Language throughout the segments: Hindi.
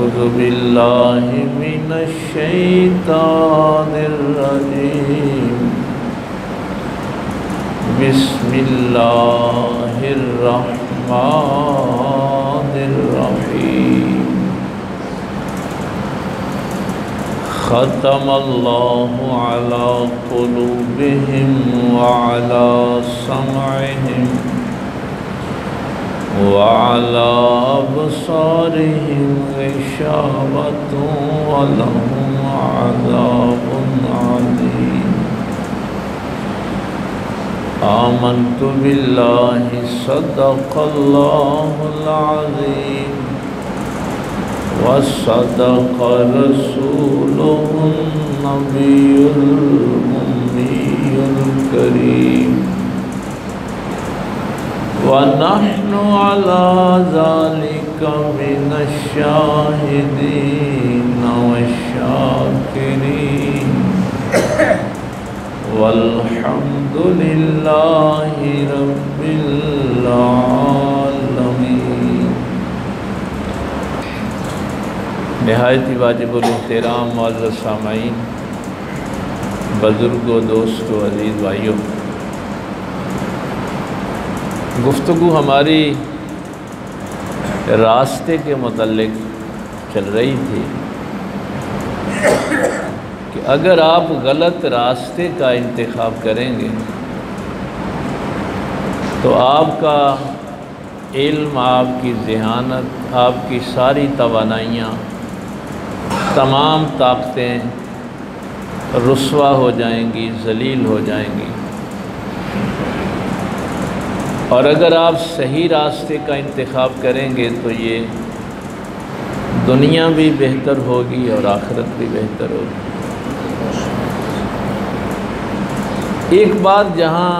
अऊज़ु बिल्लाहि मिनश शैतानिर रजीम। बिस्मिल्लाहिर रहमानिर रहीम। ख़तमल्लाहु अला क़ुलूबिहिम व अला समइहिम व अला अबसारिहिम ग़िशावतुन व लहुम अज़ाबुन अज़ीम। आमन्तु बिल्लाहि सदक़ल्लाहुल अज़ीम व सदक़ रसूलुहुन नबियुल उम्मियुल करीम व नहनु अला ज़ालिका मिनश शाहिदीन वश्शाकिरीन वल्हम्दुलिल्लाहि रब्बिल आलमीन। निहायत वाजिबुल एहतराम मुअज़्ज़ज़ सामाईन, बुज़ुर्गों, दोस्तों, अज़ीज़ भाइयों, गुफ्तगू हमारी रास्ते के मुतल्लिक़ चल रही थी कि अगर आप गलत रास्ते का इंतखाब करेंगे तो आपका इल्म, आपकी ज़हानत, आपकी सारी तवानाइयाँ, तमाम ताकतें रुस्वा हो जाएंगी, ज़लील हो जाएंगी। और अगर आप सही रास्ते का इंतखाब करेंगे तो ये दुनिया भी बेहतर होगी और आखिरत भी बेहतर होगी। एक बात जहाँ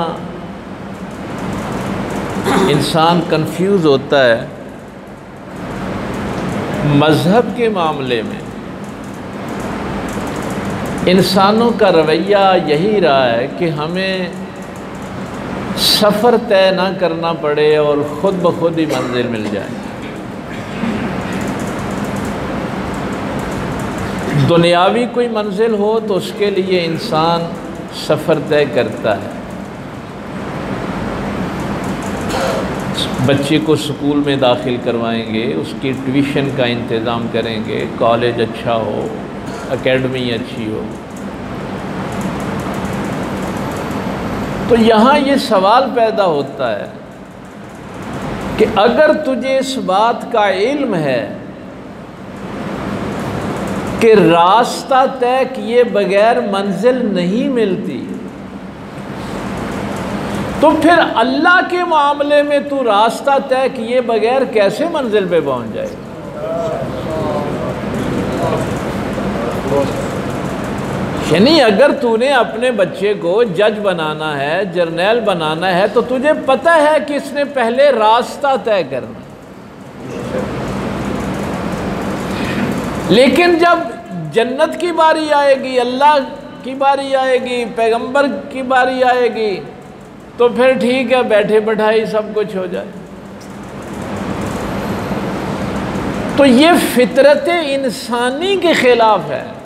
इंसान कंफ्यूज होता है, मज़हब के मामले में इंसानों का रवैया यही रहा है कि हमें सफ़र तय ना करना पड़े और ख़ुद ब खुद ही मंजिल मिल जाए। दुनियावी कोई मंजिल हो तो उसके लिए इंसान सफ़र तय करता है। बच्चे को स्कूल में दाखिल करवाएंगे, उसकी ट्यूशन का इंतज़ाम करेंगे, कॉलेज अच्छा हो, एकेडमी अच्छी हो। तो यहाँ ये सवाल पैदा होता है कि अगर तुझे इस बात का इल्म है कि रास्ता तय किए बगैर मंजिल नहीं मिलती, तो फिर अल्लाह के मामले में तू रास्ता तय किए बगैर कैसे मंजिल पे पहुंच जाएगा? यानी अगर तूने अपने बच्चे को जज बनाना है, जर्नैल बनाना है, तो तुझे पता है कि इसने पहले रास्ता तय करना। लेकिन जब जन्नत की बारी आएगी, अल्लाह की बारी आएगी, पैगंबर की बारी आएगी, तो फिर ठीक है, बैठे बैठाई सब कुछ हो जाए। तो ये फितरत इंसानी के ख़िलाफ़ है।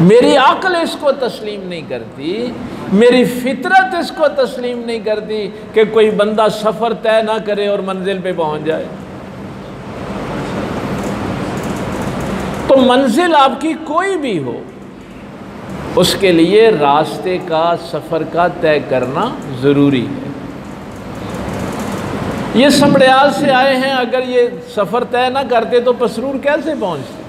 मेरी अक्ल इसको तस्लीम नहीं करती, मेरी फितरत इसको तस्लीम नहीं करती कि कोई बंदा सफ़र तय ना करे और मंजिल पे पहुंच जाए। तो मंजिल आपकी कोई भी हो, उसके लिए रास्ते का, सफ़र का तय करना ज़रूरी है। ये समड़ियाल से आए हैं, अगर ये सफ़र तय ना करते तो पसरूर कैसे पहुंचते?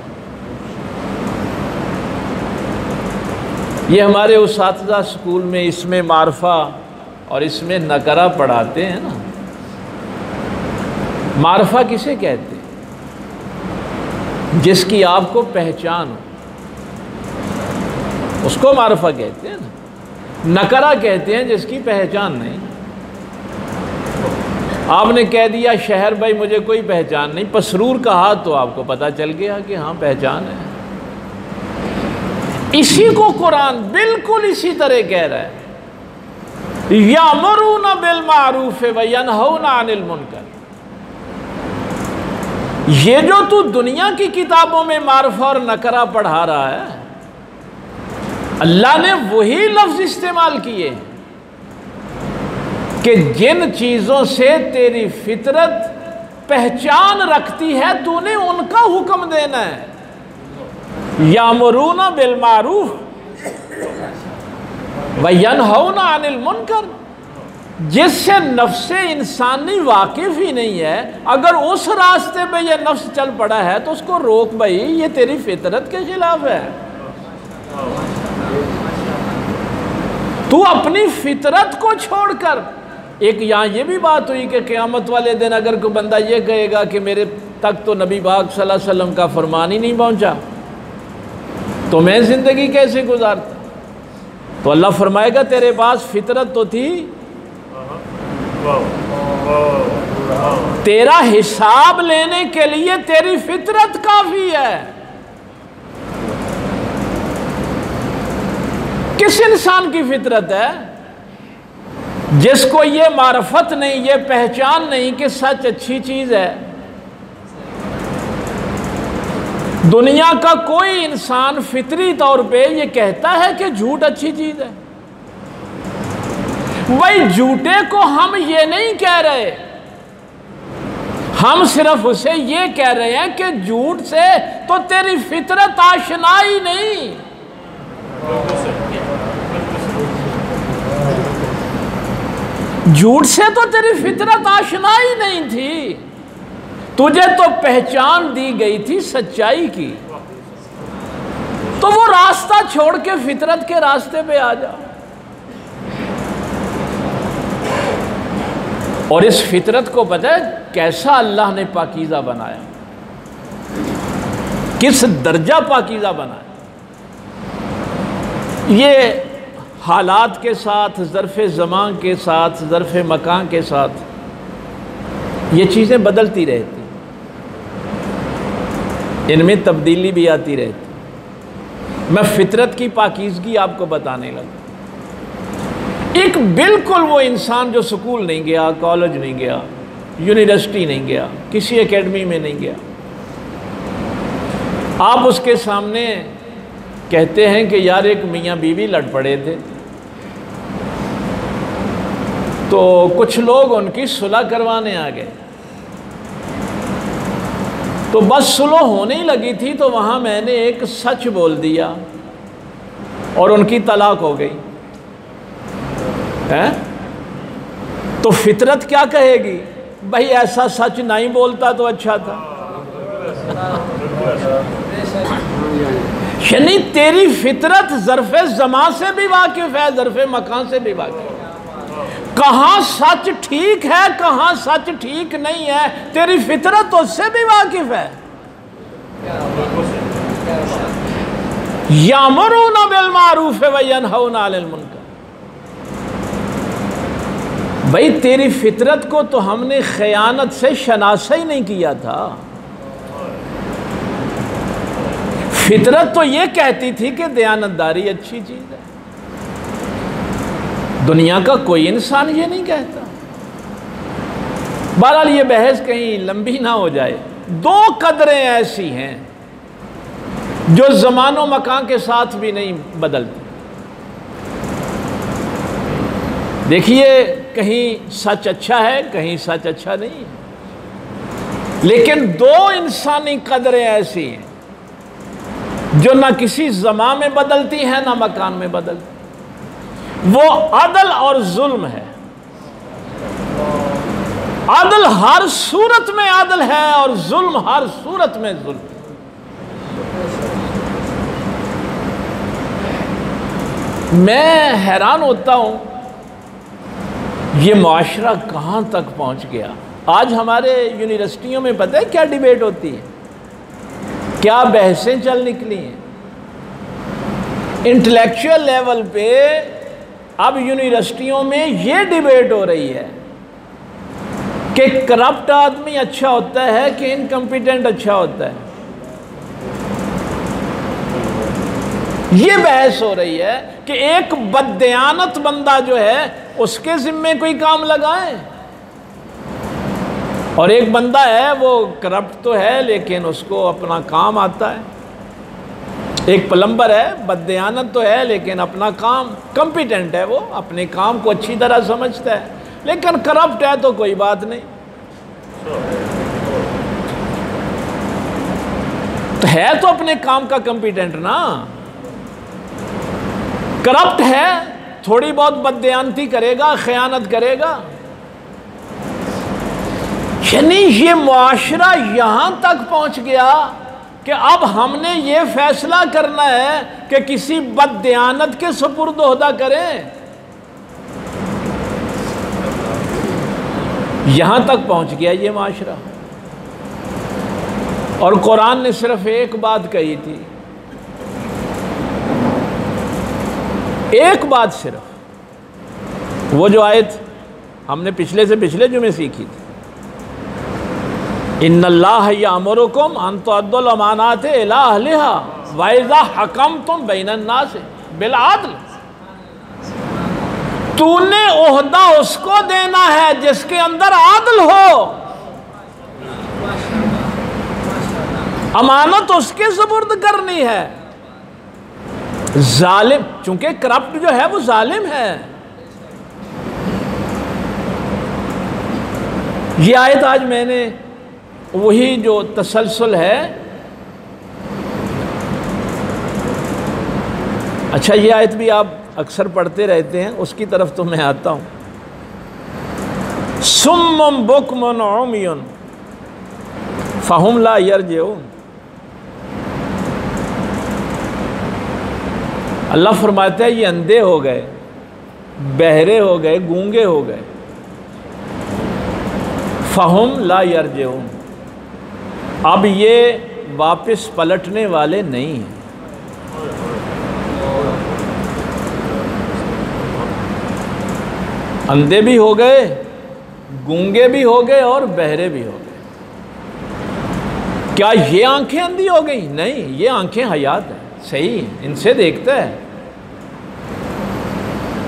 ये हमारे उस्ताद स्कूल में इसमें मारफा और इसमें नकरा पढ़ाते हैं ना। मारफा किसे कहते हैं? जिसकी आपको पहचान हो, उसको मारफा कहते हैं ना। नकरा कहते हैं जिसकी पहचान नहीं। आपने कह दिया शहर भाई मुझे कोई पहचान नहीं, पसरूर कहा तो आपको पता चल गया कि हाँ पहचान है। इसी को कुरान बिल्कुल इसी तरह कह रहा है, यामुरूना बिल मारूफ व यनहौना अनिल मुनकर। ये जो तू दुनिया की किताबों में मारफा और नकरा पढ़ा रहा है, अल्लाह ने वही लफ्ज इस्तेमाल किए कि जिन चीजों से तेरी फितरत पहचान रखती है तूने उनका हुक्म देना है। यामुरूना बिल मारूफ व यनहौना अनिल मुनकर। जिससे नफ्से इंसानी वाकिफ ही नहीं है, अगर उस रास्ते पे ये नफ्स चल पड़ा है तो उसको रोक भाई, ये तेरी फितरत के खिलाफ है। तू अपनी फितरत को छोड़कर, एक यहाँ ये भी बात हुई कि क़यामत वाले दिन अगर कोई बंदा ये कहेगा कि मेरे तक तो नबी पाक सल्लल्लाहु अलैहि वसल्लम का फरमान ही नहीं पहुँचा, तो मैं ज़िंदगी कैसे गुजारता? तो अल्लाह फरमाएगा तेरे पास फितरत तो थी, तेरा हिसाब लेने के लिए तेरी फितरत काफी है। किस इंसान की फितरत है जिसको ये मारफत नहीं, ये पहचान नहीं कि सच अच्छी चीज है? दुनिया का कोई इंसान फितरी तौर पे ये कहता है कि झूठ अच्छी चीज है। भाई झूठे को हम ये नहीं कह रहे, हम सिर्फ उसे ये कह रहे हैं कि झूठ से तो तेरी फितरत आशना ही नहीं। झूठ से तो तेरी फितरत आशना ही नहीं थी, तुझे तो पहचान दी गई थी सच्चाई की। तो वो रास्ता छोड़ के फितरत के रास्ते पे आ जा। और इस फितरत को पता है कैसा अल्लाह ने पाकीज़ा बनाया, किस दर्जा पाकीज़ा बनाया। ये हालात के साथ, ज़र्फ़े ज़मान के साथ, ज़र्फ़े मकान के साथ ये चीज़ें बदलती रहती, इनमें तब्दीली भी आती रहती। मैं फितरत की पाकीज़गी आपको बताने लगा। एक बिल्कुल वो इंसान जो स्कूल नहीं गया, कॉलेज नहीं गया, यूनिवर्सिटी नहीं गया, किसी एकेडमी में नहीं गया, आप उसके सामने कहते हैं कि यार एक मियाँ बीवी लड़ पड़े थे, तो कुछ लोग उनकी सुलह करवाने आ गए। तो बस सुलह होने ही लगी थी तो वहाँ मैंने एक सच बोल दिया और उनकी तलाक हो गई है। तो फितरत क्या कहेगी? भाई ऐसा सच नहीं बोलता तो अच्छा था। यानी तेरी फितरत ज़र्फ़े ज़मान से भी वाकिफ़ है, ज़र्फ़े मकान से भी वाकिफ़ है। कहाँ सच ठीक है, कहाँ सच ठीक नहीं है, तेरी फितरत उससे भी वाकिफ़ है। यामुरूना बिल मारूफ व यनहौना अनिल मुनकर। भाई तेरी फितरत को तो हमने खयानत से शनासा ही नहीं किया था। फितरत तो ये कहती थी कि दयानतदारी अच्छी चीज है। दुनिया का कोई इंसान ये नहीं कहता। बहरहाल ये बहस कहीं लंबी ना हो जाए। दो कदरें ऐसी हैं जो ज़मानो मकान के साथ भी नहीं बदलती। देखिए, कहीं सच अच्छा है, कहीं सच अच्छा नहीं है, लेकिन दो इंसानी कदरें ऐसी हैं जो ना किसी ज़मान में बदलती हैं ना मकान में बदलती। वो अदल और जुल्म है। अदल हर सूरत में अदल है और जुल्म हर सूरत में जुल्म। मैं हैरान होता हूं ये माशरा कहां तक पहुंच गया। आज हमारे यूनिवर्सिटियों में पता है क्या डिबेट होती है, क्या बहसें चल निकली हैं। इंटेलेक्चुअल लेवल पे अब यूनिवर्सिटियों में ये डिबेट हो रही है कि करप्ट आदमी अच्छा होता है कि इनकम्पिटेंट अच्छा होता है। ये बहस हो रही है कि एक बददयानत बंदा जो है उसके जिम्मे कोई काम लगाए और एक बंदा है वो करप्ट तो है लेकिन उसको अपना काम आता है। एक प्लम्बर है, बददयानत तो है लेकिन अपना काम कॉम्पिटेंट है, वो अपने काम को अच्छी तरह समझता है, लेकिन करप्ट है तो कोई बात नहीं। तो है तो अपने काम का कॉम्पिटेंट ना, करप्ट है, थोड़ी बहुत बददयानती करेगा, खयानत करेगा। यानी ये मुआशरा यहां तक पहुंच गया कि अब हमने ये फैसला करना है कि किसी बददयानत के सुपुर्द ओहदा करें। यहां तक पहुंच गया ये मुआशरा। और कुरान ने सिर्फ एक बात कही थी, एक बात सिर्फ, वो जो आयत हमने पिछले से पिछले जुमे सीखी थी, इन्नल्लाह यअमुरुकुम अन तुअद्दुल अमानात इला अहलिहा व इज़ा हकमतुम बैनन नास बिल अदल। तूने ओहदा उसको देना है जिसके अंदर आदल हो, अमानत उसके सुपुर्द करनी है। जालिम, चूंकि करप्ट जो है वो जालिम है। ये आयत आज मैंने वही जो तसलसल है, अच्छा ये आयत भी आप अक्सर पढ़ते रहते हैं, उसकी तरफ तो मैं आता हूँ। सुम्मुम बुकमुन उम्युन फहुम ला यरजिऊन। अल्लाह फरमाता है ये अंधे हो गए, बहरे हो गए, गूंगे हो गए, फहुम ला यरजिऊन, अब ये वापस पलटने वाले नहीं हैं। अंधे भी हो गए, गूंगे भी हो गए और बहरे भी हो गए। क्या ये आंखें अंधी हो गई? नहीं, ये आंखें हयात है, सही, इनसे देखता है,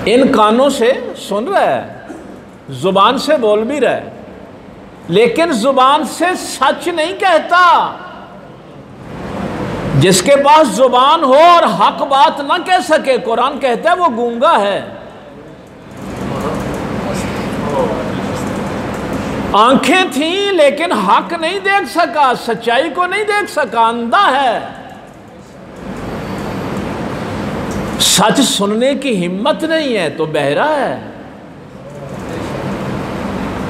इन कानों से सुन रहा है, जुबान से बोल भी रहा है, लेकिन जुबान से सच नहीं कहता। जिसके पास जुबान हो और हक बात ना कह सके, कुरान कहता है वो गूंगा है। आंखें थी लेकिन हक नहीं देख सका, सच्चाई को नहीं देख सका, अंधा है। सच सुनने की हिम्मत नहीं है तो बहरा है।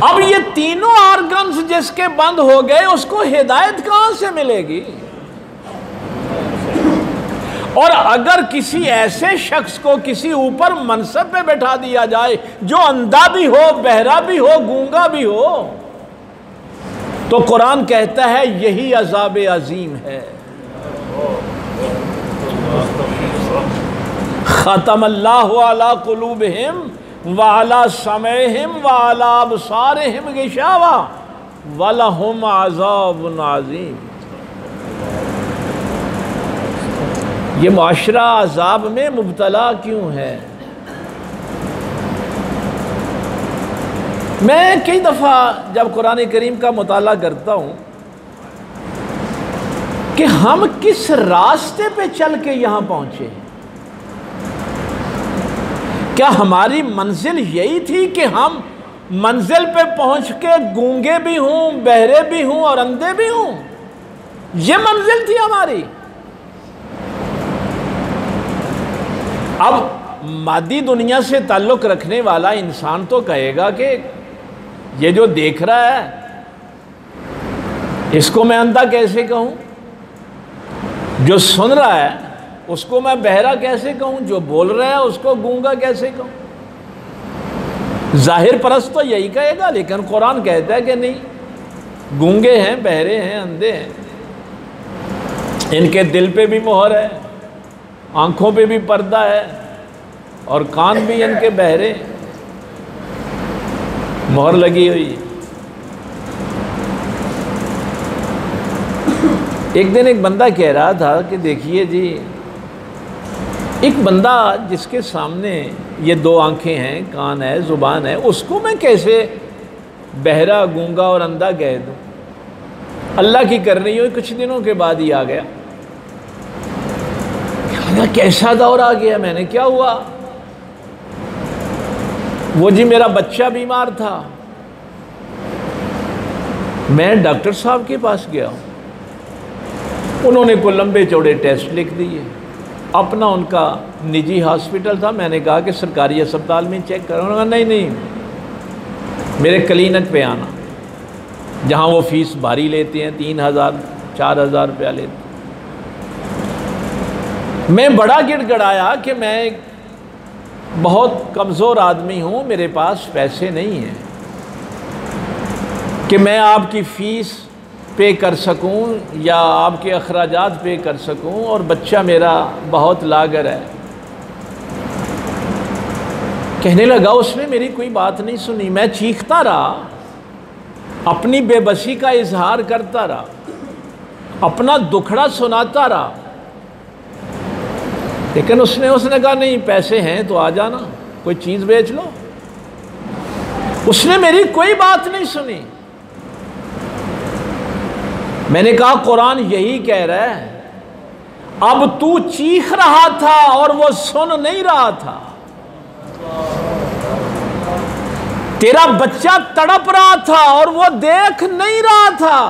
अब ये तीनों ऑर्गन्स जिसके बंद हो गए उसको हिदायत कहां से मिलेगी? और अगर किसी ऐसे शख्स को किसी ऊपर मनसब पे बैठा दिया जाए जो अंधा भी हो, बहरा भी हो, गूंगा भी हो, तो कुरान कहता है यही अज़ाब अजीम है। खतमल्लाहु अला कुलूबिहिम व अला समइहिम व अला अबसारिहिम गिशावा व लहुम अज़ाबुन अज़ीम। ये मुआशरा अज़ाब में मुब्तला क्यों है? मैं कई दफ़ा जब कुरान करीम का मुताला करता हूँ कि हम किस रास्ते पे चल के यहाँ पहुँचे। क्या हमारी मंजिल यही थी कि हम मंजिल पे पहुँच के गूंगे भी हूँ, बहरे भी हूँ और अंधे भी हूँ? ये मंजिल थी हमारी। अब मादी दुनिया से ताल्लुक़ रखने वाला इंसान तो कहेगा कि ये जो देख रहा है इसको मैं अंधा कैसे कहूँ, जो सुन रहा है उसको मैं बहरा कैसे कहूँ, जो बोल रहा है उसको गूंगा कैसे कहूँ? जाहिर परस्त तो यही कहेगा, लेकिन कुरान कहता है कि नहीं, गूंगे हैं, बहरे हैं, अंधे हैं, इनके दिल पे भी मोहर है, आंखों पे भी पर्दा है और कान भी इनके बहरे, मोहर लगी हुई। एक दिन एक बंदा कह रहा था कि देखिए जी, एक बंदा जिसके सामने ये दो आंखें हैं, कान है, ज़ुबान है, उसको मैं कैसे बहरा, गूंगा और अंधा कह दो। अल्लाह की कर रही हो, कुछ दिनों के बाद ही आ गया। कैसा दौर आ गया? मैंने क्या हुआ? वो जी मेरा बच्चा बीमार था, मैं डॉक्टर साहब के पास गया, उन्होंने कोई लंबे चौड़े टेस्ट लिख दिए। अपना उनका निजी हॉस्पिटल था, मैंने कहा कि सरकारी अस्पताल में चेक करो। उन्होंने कहा नहीं, मेरे क्लिनिक पे आना, जहाँ वो फीस भारी लेते हैं, 3,000 4,000 रुपया लेते। मैं बड़ा गिड़गड़ाया कि मैं बहुत कमज़ोर आदमी हूँ, मेरे पास पैसे नहीं हैं कि मैं आपकी फ़ीस पे कर सकूं या आपके अखराजात पे कर सकूं, और बच्चा मेरा बहुत लागर है। कहने लगा, उसने मेरी कोई बात नहीं सुनी। मैं चीखता रहा, अपनी बेबसी का इजहार करता रहा, अपना दुखड़ा सुनाता रहा, लेकिन उसने कहा नहीं, पैसे हैं तो आ जाना, कोई चीज़ बेच लो। उसने मेरी कोई बात नहीं सुनी। मैंने कहा, कुरान यही कह रहा है, अब तू चीख रहा था और वो सुन नहीं रहा था, तेरा बच्चा तड़प रहा था और वो देख नहीं रहा था।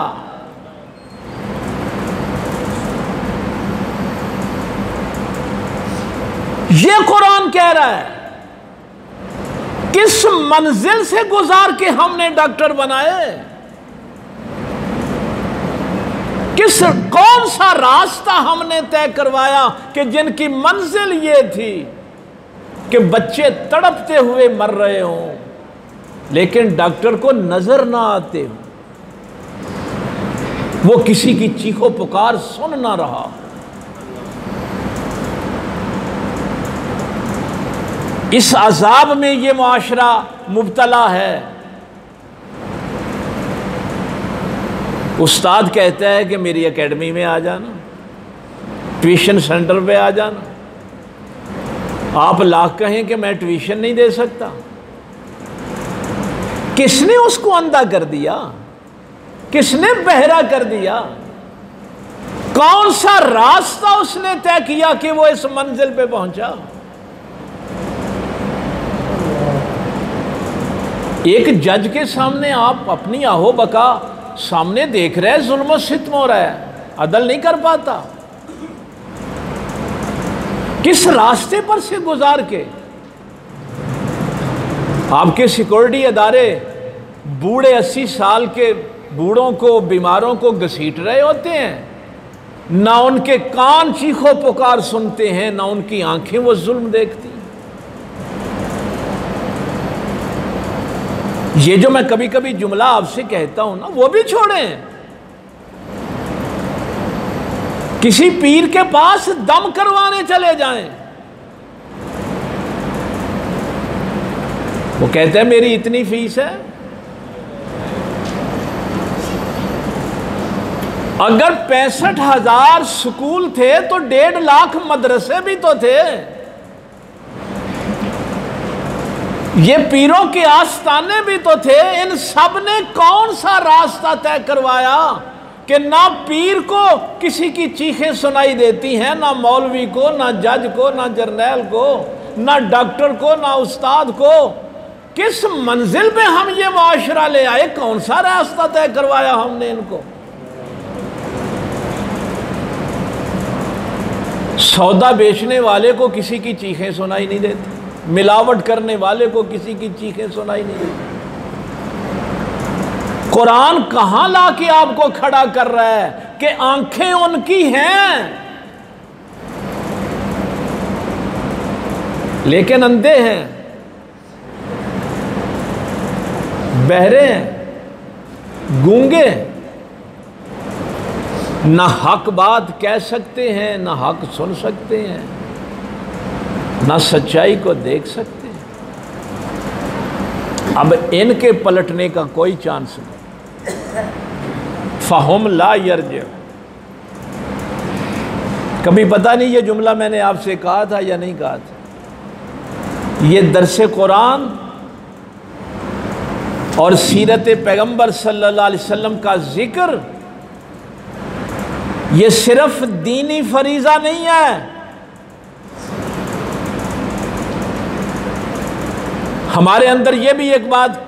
ये कुरान कह रहा है। किस मंजिल से गुजार के हमने डॉक्टर बनाए, कौन सा रास्ता हमने तय करवाया कि जिनकी मंजिल ये थी कि बच्चे तड़पते हुए मर रहे हों, लेकिन डॉक्टर को नजर ना आते हो, वो किसी की चीखो पुकार सुन ना रहा। इस अजाब में ये मुआशरा मुब्तला है। उस्ताद कहता है कि मेरी एकेडमी में आ जाना, ट्यूशन सेंटर पे आ जाना। आप लाख कहें कि मैं ट्यूशन नहीं दे सकता। किसने उसको अंधा कर दिया? किसने बहरा कर दिया? कौन सा रास्ता उसने तय किया कि वो इस मंजिल पे पहुंचा? एक जज के सामने आप अपनी आहो बका सामने देख रहे हैं, जुल्म सित्म हो रहा है, अदल नहीं कर पाता। किस रास्ते पर से गुजार के आपके सिक्योरिटी अदारे बूढ़े 80 साल के बूढ़ों को, बीमारों को घसीट रहे होते हैं, ना उनके कान चीखो पुकार सुनते हैं, ना उनकी आंखें वो जुल्म देखती। ये जो मैं कभी कभी जुमला आपसे कहता हूं ना, वो भी छोड़ें। किसी पीर के पास दम करवाने चले जाएं, वो कहते हैं मेरी इतनी फीस है। अगर 65,000 स्कूल थे तो 1.5 लाख मदरसे भी तो थे। ये पीरों के आस्थाने भी तो थे। इन सब ने कौन सा रास्ता तय करवाया कि ना पीर को किसी की चीखें सुनाई देती हैं, ना मौलवी को, ना जज को, ना जर्नैल को, ना डॉक्टर को, ना उस्ताद को। किस मंजिल पे हम ये मुआशरा ले आए? कौन सा रास्ता तय करवाया हमने इनको? सौदा बेचने वाले को किसी की चीखें सुनाई नहीं देती, मिलावट करने वाले को किसी की चीखें सुनाई नहीं देती। कुरान कहां लाके आपको खड़ा कर रहा है कि आंखें उनकी हैं लेकिन अंधे हैं, बहरे हैं, गूंगे, ना हक बात कह सकते हैं, ना हक सुन सकते हैं, ना सच्चाई को देख सकते हैं। अब इनके पलटने का कोई चांस नहीं। फ़हुम ला यरजिउ। कभी पता नहीं ये जुमला मैंने आपसे कहा था या नहीं कहा था। ये दरसे कुरान और सीरत पैगंबर सल्लल्लाहु अलैहि वसल्लम का जिक्र ये सिर्फ दीनी फरीज़ा नहीं है, हमारे अंदर ये भी एक बात,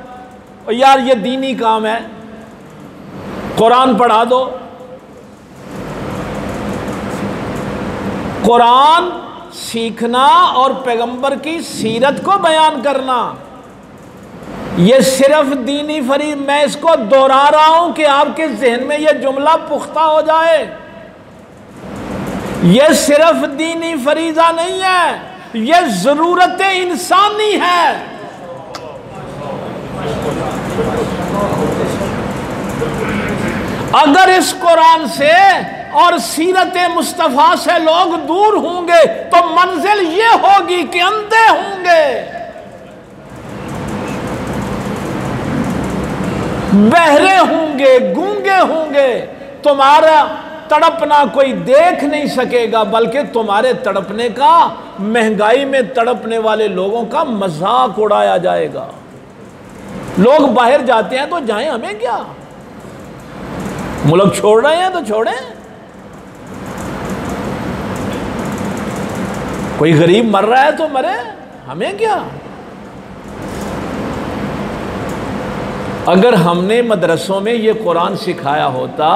यार ये दीनी काम है, कुरान पढ़ा दो। कुरान सीखना और पैगंबर की सीरत को बयान करना ये सिर्फ दीनी फरीज, मैं इसको दोहरा रहा हूं कि आपके जहन में यह जुमला पुख्ता हो जाए, यह सिर्फ दीनी फरीजा नहीं है, यह जरूरत इंसानी है। अगर इस कुरान से और सीरत मुस्तफ़ा से लोग दूर होंगे तो मंजिल ये होगी कि अंधे होंगे, बहरे होंगे, गूंगे होंगे, तुम्हारा तड़पना कोई देख नहीं सकेगा, बल्कि तुम्हारे तड़पने का, महंगाई में तड़पने वाले लोगों का मजाक उड़ाया जाएगा। लोग बाहर जाते हैं तो जाएं, हमें क्या, मुल्क छोड़ रहे हैं तो छोड़ें, कोई गरीब मर रहा है तो मरे, हमें क्या। अगर हमने मदरसों में ये कुरान सिखाया होता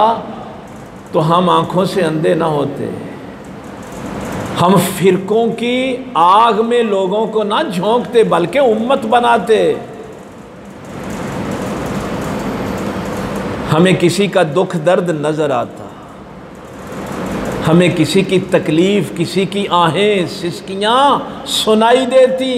तो हम आंखों से अंधे ना होते, हम फिरकों की आग में लोगों को ना झोंकते बल्कि उम्मत बनाते। हमें किसी का दुख दर्द नजर आता, हमें किसी की तकलीफ, किसी की आहें सिसकियां सुनाई देती।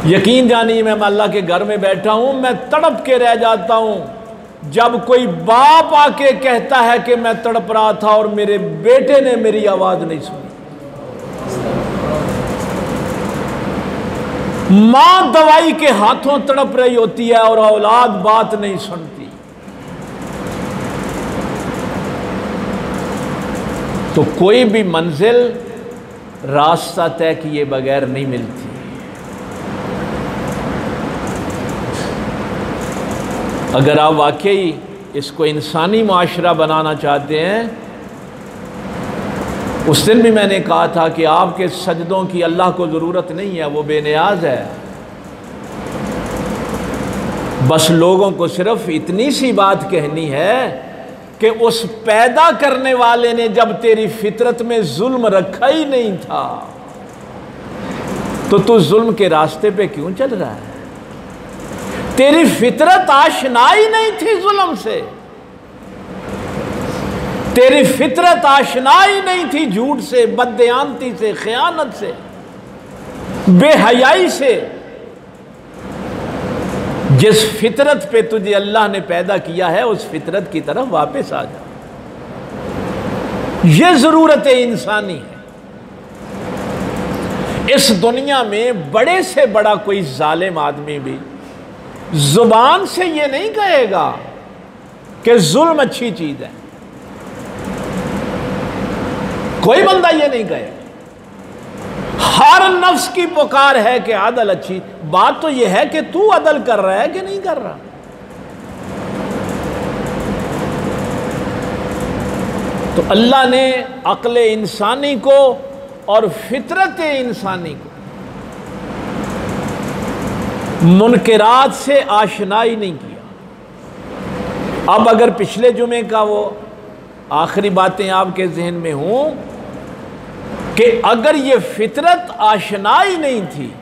यकीन जानिए मैं अल्लाह के घर में बैठा हूं, मैं तड़प के रह जाता हूं जब कोई बाप आके कहता है कि मैं तड़प रहा था और मेरे बेटे ने मेरी आवाज नहीं सुनी। मां दवाई के हाथों तड़प रही होती है और औलाद बात नहीं सुनती। तो कोई भी मंजिल रास्ता तय किए बगैर नहीं मिलती। अगर आप वाकई इसको इंसानी माशरा बनाना चाहते हैं, उस दिन भी मैंने कहा था कि आपके सजदों की अल्लाह को ज़रूरत नहीं है, वो बेनियाज है। बस लोगों को सिर्फ इतनी सी बात कहनी है कि उस पैदा करने वाले ने जब तेरी फितरत में जुल्म रखा ही नहीं था तो तू जुल्म के रास्ते पे क्यों चल रहा है। तेरी फितरत आशना ही नहीं थी जुल्म से, तेरी फितरत आशना ही नहीं थी झूठ से, बददयानती से, खयानत से, बेहयाई से। जिस फितरत पे तुझे अल्लाह ने पैदा किया है उस फितरत की तरफ वापस आ जा। यह जरूरत इंसानी है। इस दुनिया में बड़े से बड़ा कोई जालिम आदमी भी जुबान से यह नहीं कहेगा कि जुल्म अच्छी चीज है। कोई बंदा यह नहीं कहेगा। हर नफ्स की पुकार है कि अदल अच्छी। बात तो यह है कि तू अदल कर रहा है कि नहीं कर रहा। तो अल्लाह ने अक्ल इंसानी को और फितरत इंसानी को मुनकरात से आशनाई नहीं किया। अब अगर पिछले जुमे का वो आखिरी बातें आपके जहन में हों कि अगर ये फितरत आशनाई नहीं थी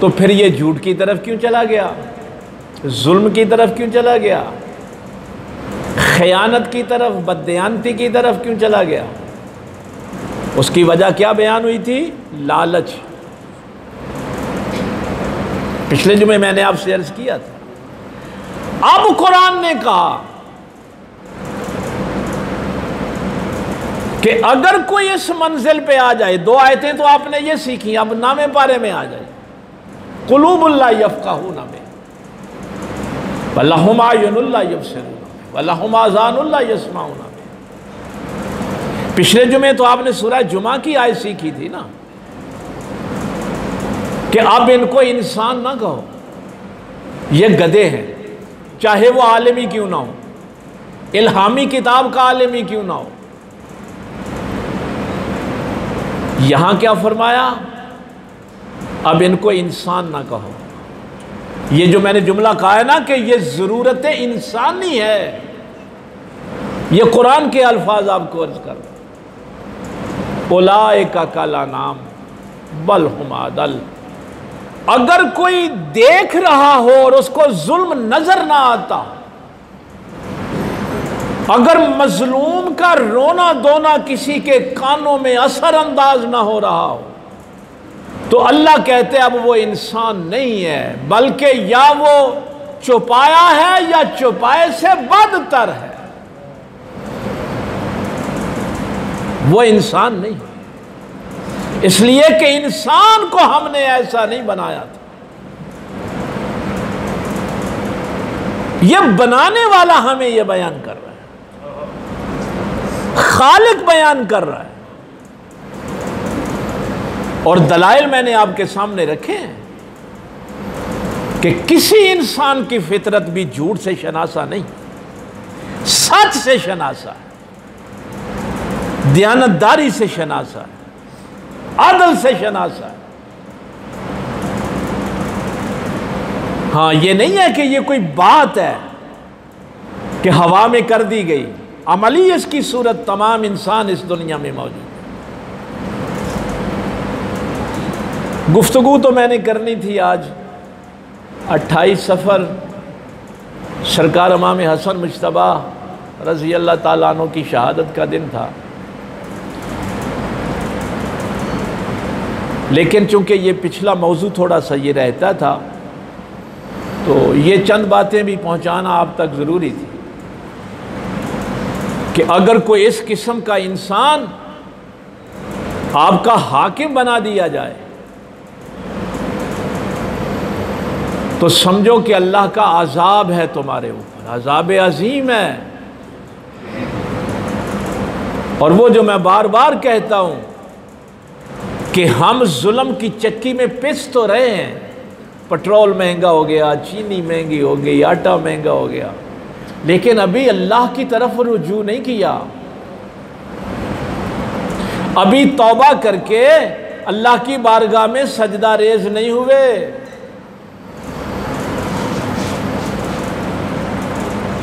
तो फिर ये झूठ की तरफ क्यों चला गया, जुल्म की तरफ क्यों चला गया, खयानत की तरफ, बददयानती की तरफ क्यों चला गया। उसकी वजह क्या बयान हुई थी? लालच। पिछले जुमे मैंने आपसे अर्ज किया था। अब कुरान ने कहा कि अगर कोई इस मंजिल पे आ जाए, दो आयतें तो आपने ये सीखी, अब नामे पारे में आ जाए। कुलूबुल्ला यफ़क़हूना में, वलहुम आयुनुल्ला यबसिरूना, वलहुम आज़ानुल्ला यस्माऊना में। पिछले जुमे तो आपने सूरह जुमा की आयत सीखी थी ना कि अब इनको इंसान ना कहो, ये गधे हैं, चाहे वो आलिमी क्यों ना हो, इल्हामी किताब का आलिमी क्यों ना हो। यहां क्या फरमाया, अब इनको इंसान ना कहो। ये जो मैंने जुमला कहा है ना कि ये ज़रूरत इंसानी है, ये कुरान के अल्फाज आपको अर्ज कर रहा। उलाइका कल अनाम बल हुम अदल। अगर कोई देख रहा हो और उसको जुल्म नजर ना आता, अगर मजलूम का रोना धोना किसी के कानों में असर अंदाज ना हो रहा हो, तो अल्लाह कहते अब वो इंसान नहीं है, बल्कि या वो छुपाया है या छुपाए से बदतर है, वो इंसान नहीं। इसलिए कि इंसान को हमने ऐसा नहीं बनाया था, ये बनाने वाला हमें ये बयान कर रहा है, खालिक बयान कर रहा है। और दलाइल मैंने आपके सामने रखे हैं कि किसी इंसान की फितरत भी झूठ से शनासा नहीं, सच से शनासा है, दयानतदारी से शनासा है, आदल से शनासा है। हाँ, ये नहीं है कि ये कोई बात है कि हवा में कर दी गई, अमली इसकी सूरत तमाम इंसान इस दुनिया में मौजूद है। गुफ्तगू तो मैंने करनी थी आज 28 सफ़र सरकार इमाम हसन मुज्तबा रज़ी अल्लाह ताला अन्हु की शहादत का दिन था, लेकिन चूंकि ये पिछला मौजू थोड़ा सा ये रहता था, तो ये चंद बातें भी पहुंचाना आप तक ज़रूरी थी कि अगर कोई इस किस्म का इंसान आपका हाकिम बना दिया जाए तो समझो कि अल्लाह का अजाब है तुम्हारे ऊपर, अजाब अजीम है। और वो जो मैं बार बार कहता हूं कि हम जुल्म की चक्की में पिस तो रहे हैं, पेट्रोल महंगा हो गया, चीनी महंगी हो गई, आटा महंगा हो गया, लेकिन अभी अल्लाह की तरफ रुजू नहीं किया, अभी तौबा करके अल्लाह की बारगाह में सजदा रेज नहीं हुए।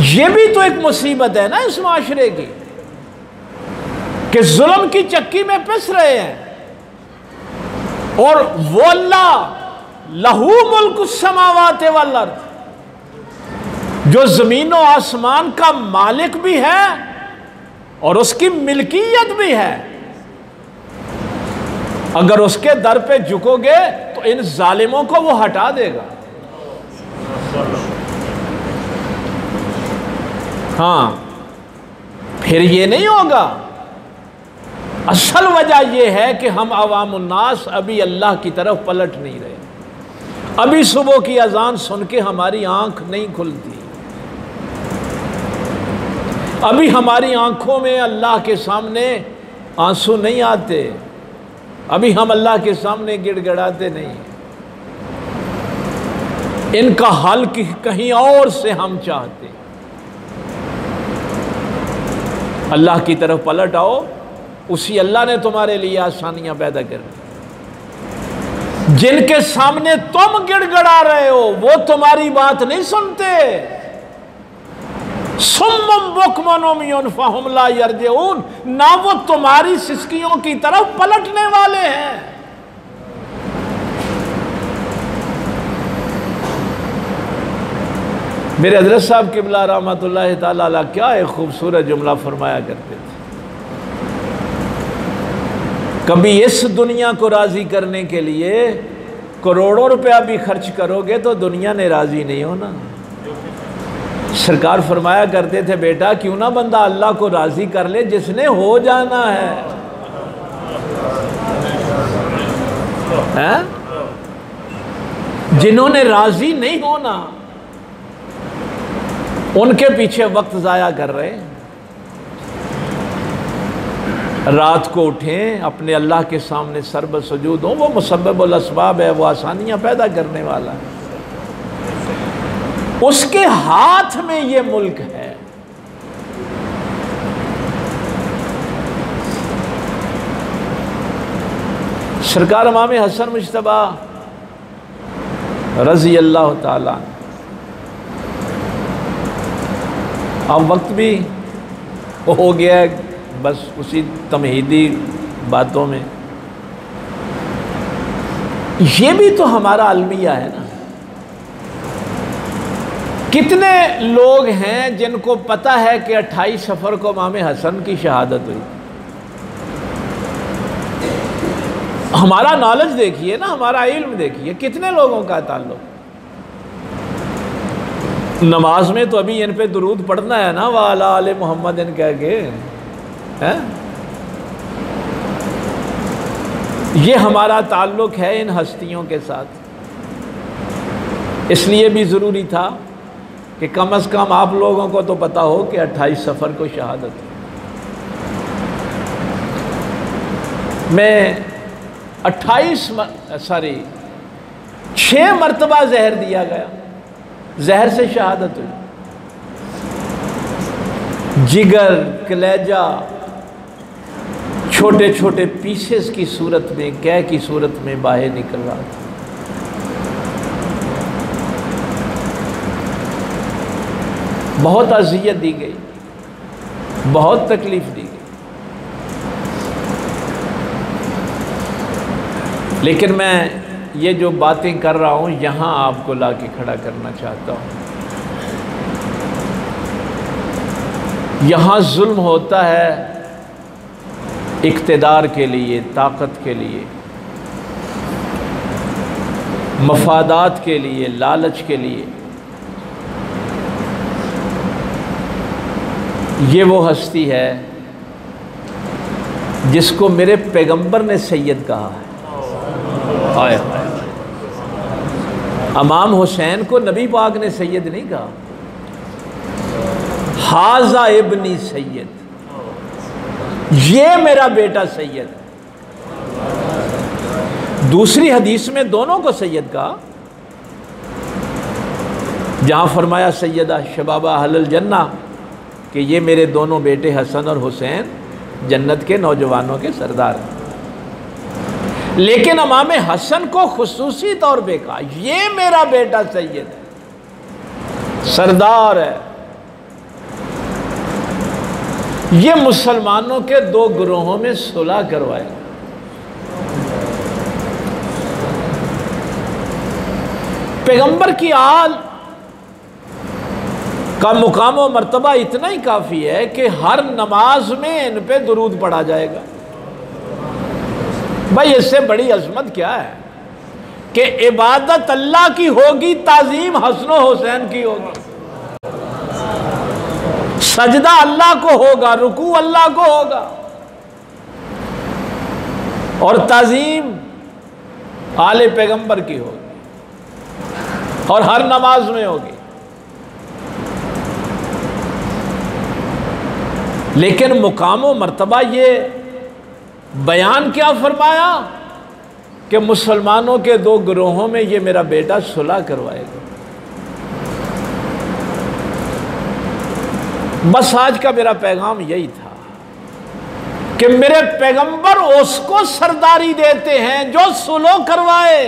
ये भी तो एक मुसीबत है ना इस माशरे की कि जुल्म की चक्की में पिस रहे हैं, और वो अल्लाह लहू मुल्क समावात वल अर्द, जो जमीन और आसमान का मालिक भी है और उसकी मिल्कियत भी है, अगर उसके दर पे झुकोगे तो इन जालिमों को वो हटा देगा। हाँ, फिर ये नहीं होगा। असल वजह यह है कि हम अवामुन्नास अभी अल्लाह की तरफ पलट नहीं रहे, अभी सुबह की अजान सुन के हमारी आंख नहीं खुलती, अभी हमारी आंखों में अल्लाह के सामने आंसू नहीं आते, अभी हम अल्लाह के सामने गिड़गिड़ाते नहीं। इनका हल कहीं और से हम चाहते। अल्लाह की तरफ पलट आओ, उसी अल्लाह ने तुम्हारे लिए आसानियां पैदा कर दी। जिनके सामने तुम गिड़गिड़ा रहे हो वो तुम्हारी बात नहीं सुनते। सुम्मुम बुकमुन उम्युन फहुम ला यरजिऊन, ना वो तुम्हारी सिसकियों की तरफ पलटने वाले हैं। मेरे हजरत साहब क़िबला रहमतुल्लाह ताला अलैह क्या एक खूबसूरत जुमला फरमाया करते थे, कभी इस दुनिया को राज़ी करने के लिए करोड़ों रुपया भी खर्च करोगे तो दुनिया ने राज़ी नहीं होना। सरकार फरमाया करते थे, बेटा क्यों ना बंदा अल्लाह को राज़ी कर ले जिसने हो जाना है? जिन्होंने राज़ी नहीं होना उनके पीछे वक्त ज़ाया कर रहे हैं। रात को उठें, अपने अल्लाह के सामने सर्ब सजूद हों, वो मुसब्बिबुल अस्बाब है, वो आसानियाँ पैदा करने वाला है। उसके हाथ में ये मुल्क है। सरकार इमाम हसन मुज्तबा रज़ी अल्लाह ताला, अब वक्त भी हो गया है बस उसी तमहीदी बातों में। ये भी तो हमारा अलमिया है ना। कितने लोग हैं जिनको पता है कि 28 सफ़र को इमाम हसन की शहादत हुई। हमारा नॉलेज देखिए ना, हमारा इल्म देखिए, कितने लोगों का ताल्लुक। नमाज में तो अभी इन पे दुरूद पढ़ना है ना, वाला आले मोहम्मद इन कह के है। ये हमारा ताल्लुक है इन हस्तियों के साथ। इसलिए भी ज़रूरी था कि कम से कम आप लोगों को तो पता हो कि 28 सफ़र को शहादत। मैं 6 मरतबा जहर दिया गया, जहर से शहादत हुई। जिगर, कलेजा छोटे छोटे पीसेस की सूरत में, कैं की सूरत में बाहर निकल रहा था। बहुत अज़ियत दी गई, बहुत तकलीफ दी गई। लेकिन मैं ये जो बातें कर रहा हूँ यहाँ आपको ला के खड़ा करना चाहता हूँ। यहाँ जुल्म होता है इक़्तिदार के लिए, ताकत के लिए, मफादात के लिए, लालच के लिए। ये वो हस्ती है जिसको मेरे पैगंबर ने सैयद कहा है। इमाम हुसैन को नबी पाक ने सैयद नहीं कहा, हाजा इब्नी सैयद, ये मेरा बेटा सैयद। दूसरी हदीस में दोनों को सैयद कहा, जहां फरमाया सैयदा शबाबा अहलल जन्ना, कि ये मेरे दोनों बेटे हसन और हुसैन जन्नत के नौजवानों के सरदार हैं। लेकिन इमाम हसन को खुसूसी तौर पे कहा, ये मेरा बेटा सैयद है, सरदार है। ये मुसलमानों के 2 गिरोहों में सुलह करवाए। पैगंबर की आल का मुकाम व मर्तबा इतना ही काफ़ी है कि हर नमाज में इन पे दुरूद पढ़ा जाएगा। भाई इससे बड़ी अजमत क्या है कि इबादत अल्लाह की होगी, ताजीम हसन हुसैन की होगी, सजदा अल्लाह को होगा, रुकू अल्लाह को होगा, और ताजीम आले पैगंबर की होगी, और हर नमाज में होगी। लेकिन मुकाम व मर्तबा ये बयान क्या फरमाया कि मुसलमानों के 2 गिरोहों में ये मेरा बेटा सुलह करवाएगा। बस आज का मेरा पैगाम यही था कि मेरे पैगंबर उसको सरदारी देते हैं जो सुलह करवाए,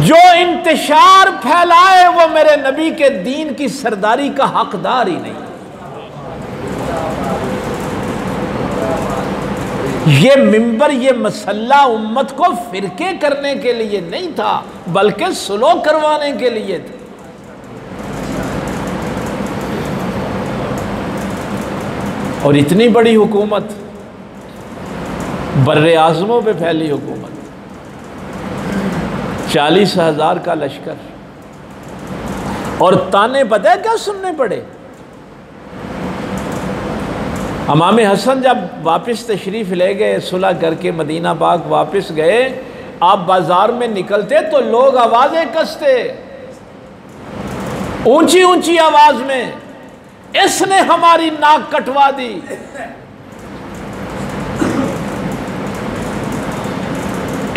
जो इंतशार फैलाए वो मेरे नबी के दीन की सरदारी का हकदार ही नहीं। ये मिंबर, ये मसल्ला उम्मत को फिरके करने के लिए नहीं था, बल्कि सुलह करवाने के लिए था। और इतनी बड़ी हुकूमत, बर्रे आज़मों पे फैली हुकूमत, 40,000 का लश्कर, और ताने पता है क्या सुनने पड़े। इमाम हसन जब वापस तशरीफ़ ले गए, सुलह करके मदीना पाक वापस गए, आप बाज़ार में निकलते तो लोग आवाज़ें कसते, ऊंची ऊंची आवाज़ में, इसने हमारी नाक कटवा दी,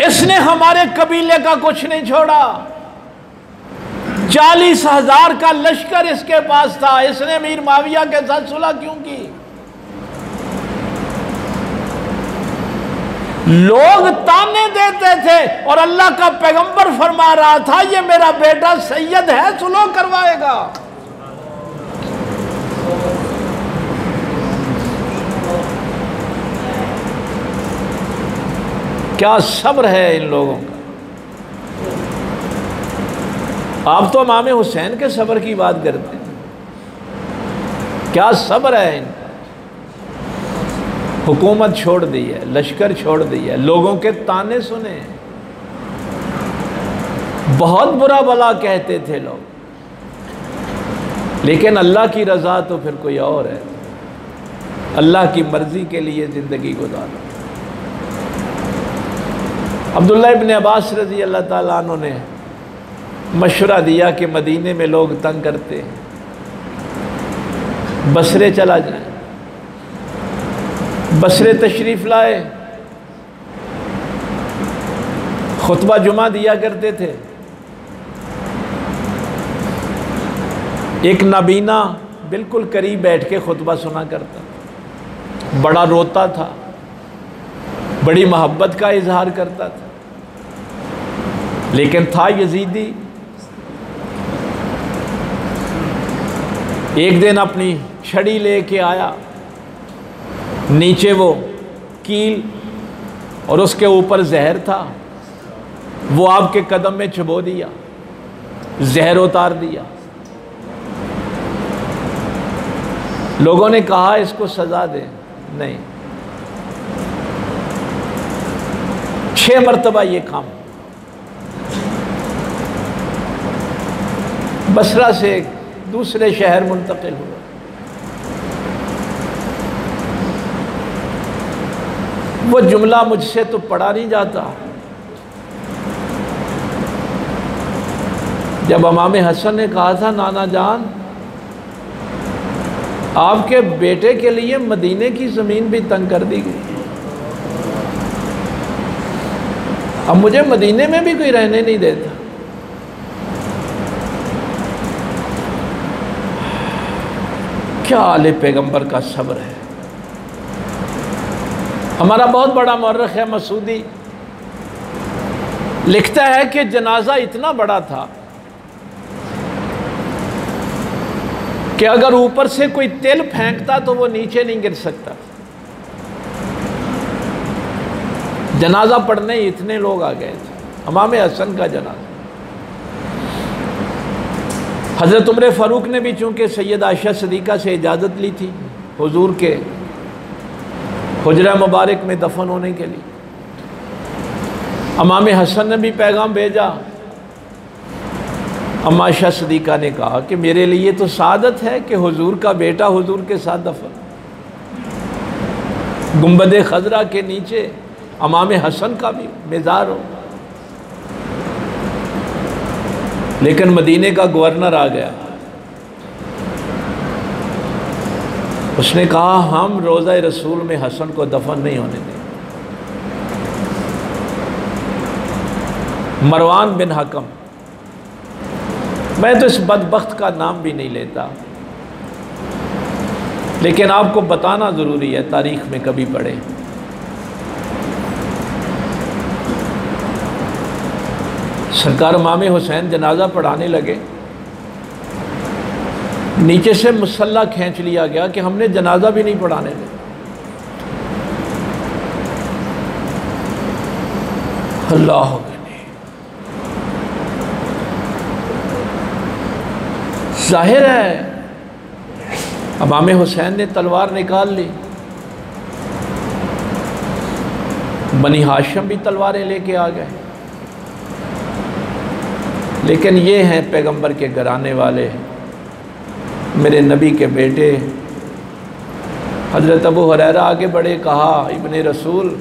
इसने हमारे कबीले का कुछ नहीं छोड़ा। 40,000 का लश्कर इसके पास था। इसने मीर माविया के साथ सुलह क्यों की? लोग ताने देते थे और अल्लाह का पैगंबर फरमा रहा था ये मेरा बेटा सैयद है, सुलह करवाएगा। क्या सब्र है इन लोगों का। आप तो इमाम हुसैन के सब्र की बात करते हैं, क्या सब्र है इनका। हुकूमत छोड़ दी है, लश्कर छोड़ दी है, लोगों के ताने सुने, बहुत बुरा भला कहते थे लोग, लेकिन अल्लाह की रज़ा तो फिर कोई और है। अल्लाह की मर्ज़ी के लिए ज़िंदगी गुजारो। अब्दुल्लाह इब्न अब्बास रज़ी अल्लाह ताला अन्हु ने मशवरा दिया कि मदीने में लोग तंग करते हैं, बसरे चला जाए। बसरे तशरीफ़ लाए, खुतबा जुमा दिया करते थे। एक नाबीना बिल्कुल करीब बैठ के खुतबा सुना करता, बड़ा रोता था, बड़ी मोहब्बत का इजहार करता था, लेकिन था यजीदी। एक दिन अपनी छड़ी लेके आया, नीचे वो कील और उसके ऊपर जहर था, वो आपके कदम में चबो दिया, जहर उतार दिया। लोगों ने कहा इसको सजा दे, नहीं, 6 मरतबा ये काम। बसरा से दूसरे शहर मुंतकिल हुआ। वो जुमला मुझसे तो पढ़ा नहीं जाता। जब इमाम हसन ने कहा था नाना जान आपके बेटे के लिए मदीने की ज़मीन भी तंग कर दी गई, अब मुझे मदीने में भी कोई रहने नहीं देता। क्या आले पैगंबर का सब्र है। हमारा बहुत बड़ा मौर्रख है मसूदी, लिखता है कि जनाजा इतना बड़ा था कि अगर ऊपर से कोई तेल फेंकता तो वो नीचे नहीं गिर सकता। जनाजा पढ़ने इतने लोग आ गए थे। इमाम हसन का जनाजा। हज़रत उमर फ़ारूक ने भी चूँकि सैयद आयशा सिद्दीक़ा से इजाज़त ली थी हुजूर के हुजरा मुबारक में दफन होने के लिए, इमाम हसन ने भी पैगाम भेजा। अम्मा आयशा सिद्दीक़ा ने कहा कि मेरे लिए तो सादत है कि हुजूर का बेटा हुजूर के साथ दफन, गुंबद खजरा के नीचे इमाम हसन का भी मेज़ार हो। लेकिन मदीने का गवर्नर आ गया, उसने कहा हम रोज़ा रसूल में हसन को दफन नहीं होने देंगे। मरवान बिन हकम, मैं तो इस बदबख्त का नाम भी नहीं लेता, लेकिन आपको बताना ज़रूरी है, तारीख़ में कभी पढ़े। सरकार इमाम हुसैन जनाजा पढ़ाने लगे, नीचे से मुसल्ला खींच लिया गया कि हमने जनाजा भी नहीं पढ़ाने दे। अल्लाह, जाहिर है इमाम हुसैन ने तलवार निकाल ली, बनी हाशिम भी तलवारें लेके आ गए। लेकिन ये हैं पैगंबर के घराने वाले, मेरे नबी के बेटे। हज़रत अबू हुरैरा आगे बढ़े, कहा इब्ने रसूल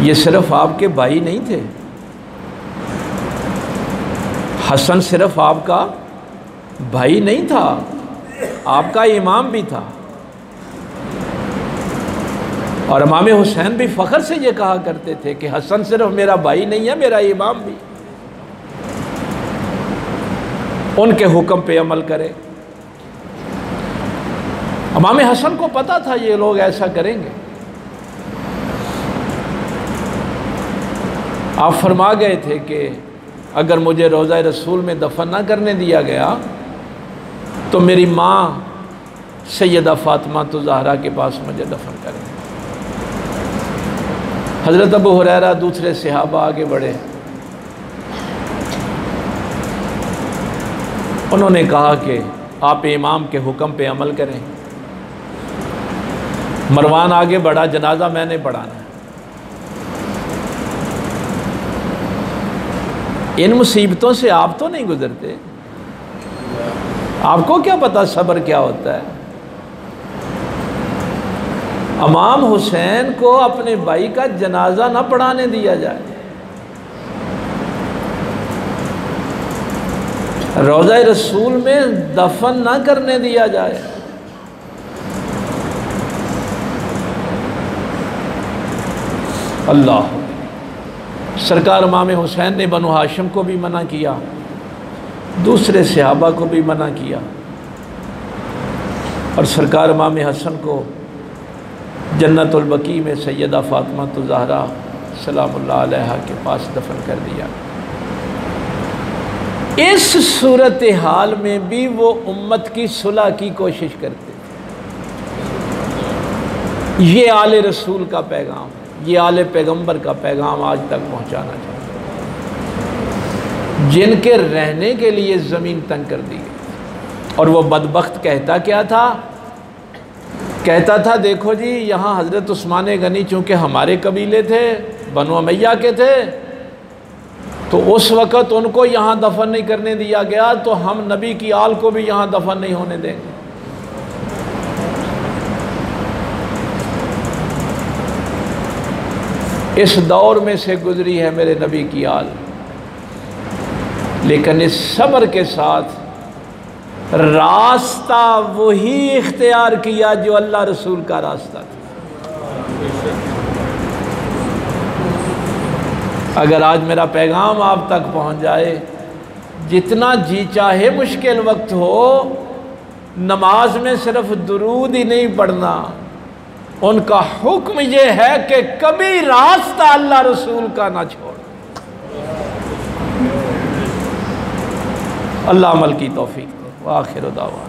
ये सिर्फ आपके भाई नहीं थे, हसन सिर्फ आपका भाई नहीं था, आपका इमाम भी था। और इमाम हुसैन भी फ़ख्र से ये कहा करते थे कि हसन सिर्फ मेरा भाई नहीं है, मेरा इमाम भी। उनके हुक्म पे अमल करे। इमाम हसन को पता था ये लोग ऐसा करेंगे। आप फरमा गए थे कि अगर मुझे रोज़ा रसूल में दफन ना करने दिया गया तो मेरी माँ सैयदा फातिमा तो ज़हरा के पास मुझे दफन करें। हज़रत अबू हुरैरा दूसरे सहाबा आगे बढ़े, उन्होंने कहा कि आप इमाम के हुक्म पे अमल करें। मरवान आगे बढ़ा, जनाजा मैंने पढ़ाना है। इन मुसीबतों से आप तो नहीं गुजरते, आपको क्या पता सब्र क्या होता है। इमाम हुसैन को अपने भाई का जनाजा ना पढ़ाने दिया जाए, रोज़ा रसूल में दफन ना करने दिया जाए। अल्लाह, सरकार इमाम हुसैन ने बनु हाशिम को भी मना किया, दूसरे सहाबा को भी मना किया, और सरकार इमाम हसन को जन्नतुल बकी में सैयदा फातिमा तो ज़हरा सलामुल्लाह अलैहा के पास दफन कर दिया। इस सूरत हाल में भी वो उम्मत की सुलह की कोशिश करते थे। ये आले रसूल का पैगाम, ये आले पैगंबर का पैगाम आज तक पहुंचाना चाहते, जिनके रहने के लिए ज़मीन तंग कर दी गई। और वो बदबख्त कहता क्या था? कहता था देखो जी, यहाँ हज़रत उस्मान गनी चूँकि हमारे कबीले थे, बनु उमैया के थे, तो उस वक़्त उनको यहाँ दफन नहीं करने दिया गया, तो हम नबी की आल को भी यहाँ दफन नहीं होने देंगे। इस दौर में से गुजरी है मेरे नबी की आल, लेकिन इस सब्र के साथ रास्ता वही इख्तियार किया जो अल्लाह रसूल का रास्ता था। अगर आज मेरा पैगाम आप तक पहुंच जाए, जितना जी चाहे मुश्किल वक्त हो, नमाज में सिर्फ दुरूद ही नहीं पढ़ना, उनका हुक्म ये है कि कभी रास्ता अल्लाह रसूल का ना छोड़। अल्लाह अमल की तौफीक दे। आखिर दावा।